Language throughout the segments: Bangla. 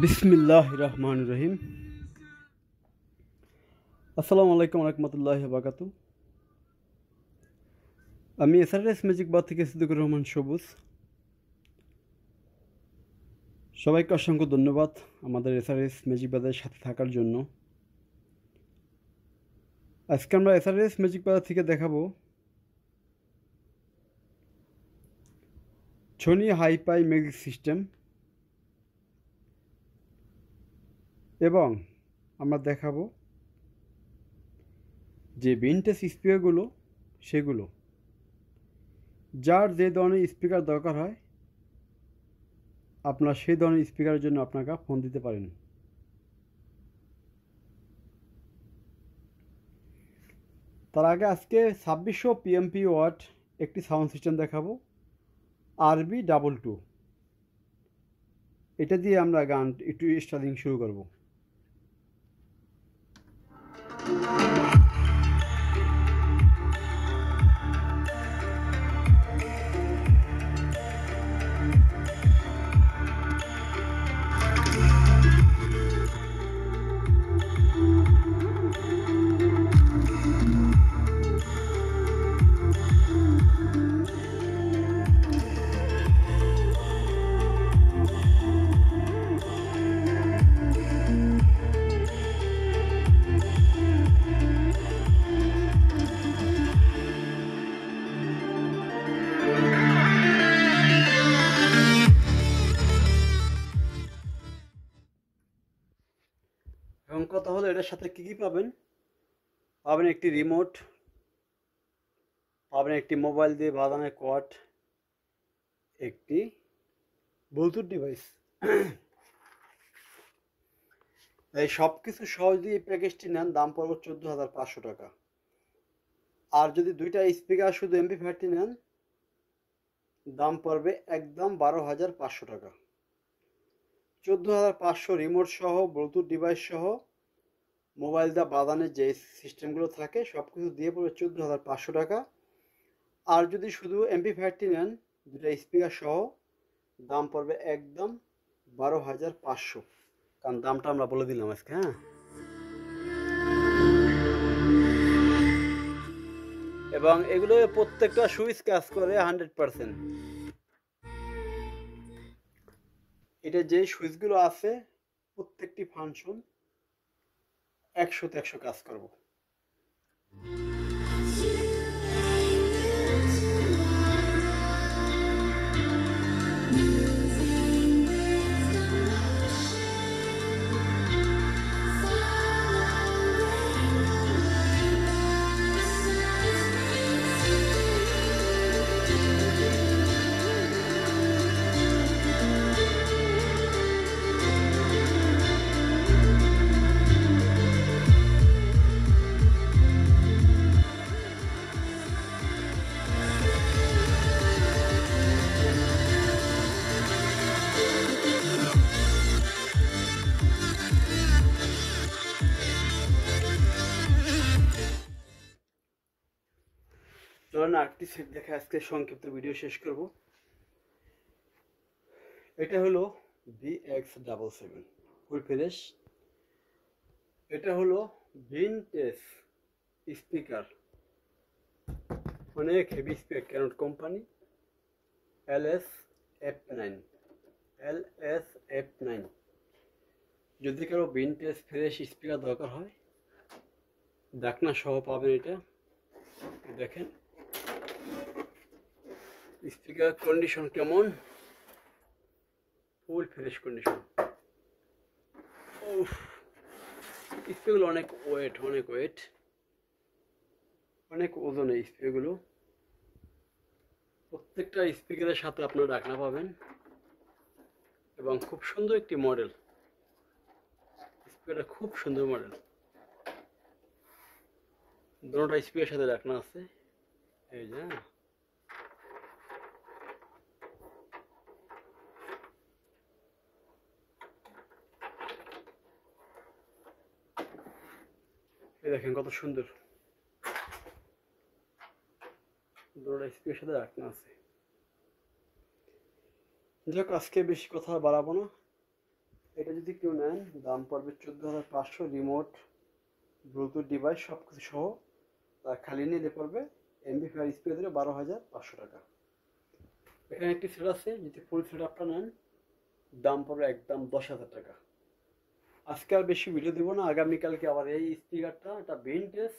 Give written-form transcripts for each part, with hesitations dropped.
বিসমিল্লাহ রহমান রহিম। আসসালামু আলাইকুম রহমতুল্লাহ বাকাতু। আমি এসআরএস ম্যাজিক বার থেকে সিদ্দিকুর রহমান সবুজ। সবাইকে অসংখ্য ধন্যবাদ আমাদের এসআরএস ম্যাজিক বাজারের সাথে থাকার জন্য। আজকে আমরা এসআরএস ম্যাজিক বাজার থেকে দেখাবো ছনি হাইপাই ম্যাজিক সিস্টেম, এবং আমরা দেখাবো যে ভিনটেজ স্পিকারগুলো সেগুলো যার যে ধরনের স্পিকার দরকার হয় আপনার সেই ধরনের স্পিকারের জন্য আপনাকে ফোন দিতে পারেন। তার আগে আজকে 2600 পিএমপি ওয়াট একটি সাউন্ড সিস্টেম দেখাবো, RB22। এটা দিয়ে আমরা গান একটু স্টার্টিং শুরু করব। এখন কথা হলো এটার সাথে কী কী পাবেন। পাবেন একটি রিমোট, পাবেন একটি মোবাইল দিয়ে বাজানোর কোয়াড, একটি ব্লুটুথ ডিভাইস। এই সব কিছু সহ যদি এই প্যাকেজটি নেন দাম পড়বে 14,500 টাকা। আর যদি দুইটা স্পিকার শুধু এমপি5টি নেন দাম পড়বে একদম 12,500 টাকা। 14,500 রিমোট সহ ব্লুটুথ ডিভাইস সহ মোবাইল দিয়ে বাজানের যে সিস্টেমগুলো থাকে সব কিছু দিয়ে পড়বে 14,500 টাকা। আর যদি শুধু এমপি5টি নেন দুটা স্পিকার সহ দাম পড়বে একদম 12,500। কারণ দামটা আমরা বলে দিলাম আজকে। হ্যাঁ, এবং এগুলো প্রত্যেকটা সুইচ কাজ করে 100%। এটা যে সুইচগুলো আছে প্রত্যেকটি ফাংশন 100তে 100 কাজ করবো। চলুন আরেকটি সেট দেখে আজকে সংক্ষিপ্ত ভিডিও শেষ করব। এটা হলো VX77 ফুল ফ্রেশ। এটা হলো ভিনটেজ স্পিকার, অনেক heavy speaker, Canon company LS-F9। যদি কারো ভিনটেজ ফ্রেশ স্পিকার দরকার হয় ডাকনা সহ পাবেন। এটা দেখেন স্পিকার কন্ডিশন কেমন, ফুল ফ্রেশ কন্ডিশন। স্পিকারগুলো অনেক ওয়েট, অনেক ওজন এই স্পিকারগুলো। প্রত্যেকটা স্পিকারের সাথে আপনারা ডাকনা পাবেন এবং খুব সুন্দর একটি মডেল। স্পিকারটা খুব সুন্দর মডেল, দুটোটা স্পিকারের সাথে ডাকনা আছে। এই যে দেখেন কত সুন্দর, দুটোটা স্পিকারের সাথে ডাকনা আছে। যাক, আজকে বেশি কথা বাড়াবো না। এটা যদি কেউ নেন দাম পড়বে 14,500, রিমোট, ব্লুটুথ ডিভাইস সব কিছু সহ। তার খালি নিলে পড়বে এমবি স্পিকার দিলে 12,500 টাকা। এখানে একটি সেট আছে, যদি ফুল সেট আপটা নেন দাম পড়বে একদম 10,000 টাকা। আজকে আর বেশি ভিডিও দিব না, আগামীকালকে আবার এই স্পিকারটা, এটা ভিনটেজ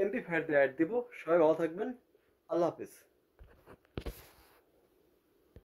এমপি ফায়ার দিয়ে অ্যাড দিব। সবাই ভালো থাকবেন, আল্লাহ হাফিজ।